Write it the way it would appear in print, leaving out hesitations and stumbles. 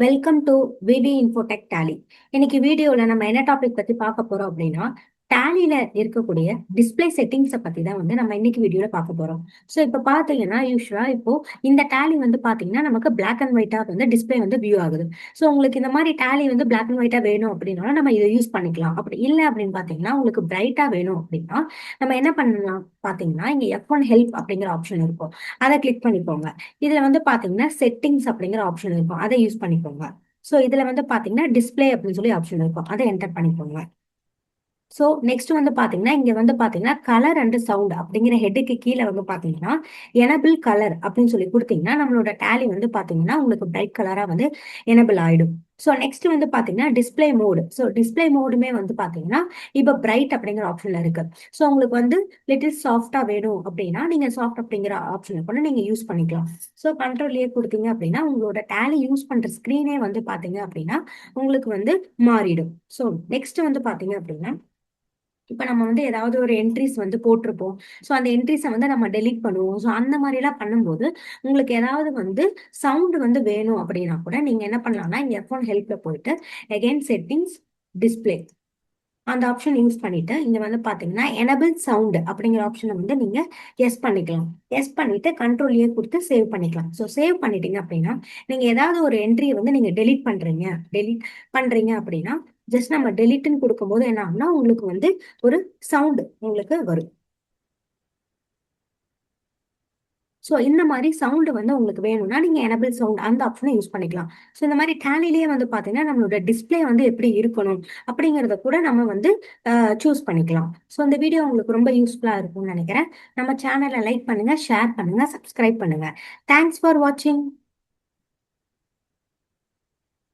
Welcome to VV Infotech Tally. இன்னைக்கு வீடியோல நம்ம என்ன டாபிக் பத்தி பார்க்க போறோம் அப்படின்னா, டேலியில இருக்கக்கூடிய டிஸ்ப்ளே செட்டிங்ஸை பத்தி தான் வந்து நம்ம இன்னைக்கு வீடியோல பார்க்க போறோம். ஸோ இப்போ பார்த்தீங்கன்னா யூஸ்வலா இப்போ இந்த டேலி வந்து பார்த்தீங்கன்னா நமக்கு பிளாக் அண்ட் ஒயிட்டா வந்து டிஸ்ப்ளே வந்து வியூ ஆகுது. ஸோ உங்களுக்கு இந்த மாதிரி டேலி வந்து பிளாக் அண்ட் ஒயிட்டா வேணும் அப்படின்னாலும் நம்ம இதை யூஸ் பண்ணிக்கலாம். அப்படி இல்லை அப்படின்னு பார்த்தீங்கன்னா உங்களுக்கு பிரைட்டா வேணும் அப்படின்னா நம்ம என்ன பண்ணலாம் பார்த்தீங்கன்னா இங்க F1 ஹெல்ப் அப்படிங்கிற ஆப்ஷன் இருக்கும். அதை கிளிக் பண்ணிக்கோங்க. இதுல வந்து பாத்தீங்கன்னா செட்டிங்ஸ் அப்படிங்கிற ஆப்ஷன் இருக்கும், அதை யூஸ் பண்ணிக்கோங்க. ஸோ இதுல வந்து பாத்தீங்கன்னா டிஸ்ப்ளே அப்படின்னு சொல்லி ஆப்ஷன் இருக்கும், அதை என்டர் பண்ணிக்கோங்க. ஸோ நெக்ஸ்ட் வந்து பாத்தீங்கன்னா இங்க வந்து பாத்தீங்கன்னா கலர் அண்ட் சவுண்ட் அப்படிங்கிற ஹெட்டுக்கு கீழே வந்து பாத்தீங்கன்னா எனபிள் கலர் அப்படின்னு சொல்லி கொடுத்தீங்கன்னா நம்மளோட டேலி வந்து பாத்தீங்கன்னா உங்களுக்கு பிரைட் கலரா வந்து எனபிள் ஆயிடும். ஸோ நெக்ஸ்ட் வந்து பாத்தீங்கன்னா டிஸ்ப்ளே மோடு. ஸோ டிஸ்ப்ளே மோடுமே வந்து பாத்தீங்கன்னா இப்போ பிரைட் அப்படிங்கிற ஆப்ஷன்ல இருக்கு. ஸோ உங்களுக்கு வந்து லிட்டில் சாஃப்டா வேணும் அப்படின்னா நீங்க சாஃப்ட் அப்படிங்கிற ஆப்ஷனை கூட நீங்க யூஸ் பண்ணிக்கலாம். ஸோ கண்ட்ரோல்லையே கொடுத்தீங்க அப்படின்னா உங்களோட டேலி யூஸ் பண்ற ஸ்கிரீனே வந்து பாத்தீங்க அப்படின்னா உங்களுக்கு வந்து மாறிடும். ஸோ நெக்ஸ்ட் வந்து பாத்தீங்க அப்படின்னா இப்ப நம்ம வந்து ஏதாவது ஒரு என்ட்ரிஸ் வந்து போட்டிருப்போம். ஸோ அந்த என்ட்ரிஸை வந்து நம்ம டெலீட் பண்ணுவோம். ஸோ அந்த மாதிரி எல்லாம் பண்ணும்போது உங்களுக்கு ஏதாவது வந்து சவுண்ட் வந்து வேணும் அப்படின்னா கூட நீங்க என்ன பண்ணலாம்னா இங்க F1 ஹெல்ப்ல போயிட்டு அகைன் செட்டிங்ஸ் டிஸ்ப்ளே அந்த ஆப்ஷன் யூஸ் பண்ணிட்டு இங்க வந்து பாத்தீங்கன்னா எனபிள் சவுண்ட் அப்படிங்கிற ஆப்ஷனை வந்து நீங்க எஸ் பண்ணிக்கலாம். எஸ் பண்ணிட்டு கண்ட்ரோல் கொடுத்து சேவ் பண்ணிக்கலாம். ஸோ சேவ் பண்ணிட்டீங்க அப்படின்னா நீங்க ஏதாவது ஒரு என்ட்ரியை வந்து நீங்க டெலீட் பண்றீங்க அப்படின்னா ஜஸ்ட் நம்ம டெலிட்னு கொடுக்கும்போது என்ன ஆகும்னா உங்களுக்கு வந்து ஒரு சவுண்ட் உங்களுக்கு வரும். ஸோ இந்த மாதிரி சவுண்ட் வந்து உங்களுக்கு வேணும்னா நீங்க எனபிள் சவுண்ட் அந்த ஆப்ஷனை யூஸ் பண்ணிக்கலாம். ஸோ இந்த மாதிரி டேலிலேயே வந்து பாத்தீங்கன்னா நம்மளோட டிஸ்ப்ளே வந்து எப்படி இருக்கணும் அப்படிங்கறத கூட நம்ம வந்து சூஸ் பண்ணிக்கலாம். ஸோ இந்த வீடியோ உங்களுக்கு ரொம்ப யூஸ்ஃபுல்லா இருக்கும்னு நினைக்கிறேன். நம்ம சேனலை லைக் பண்ணுங்க, ஷேர் பண்ணுங்க, சப்ஸ்கிரைப் பண்ணுங்க. தேங்க்ஸ் ஃபார் வாட்சிங்.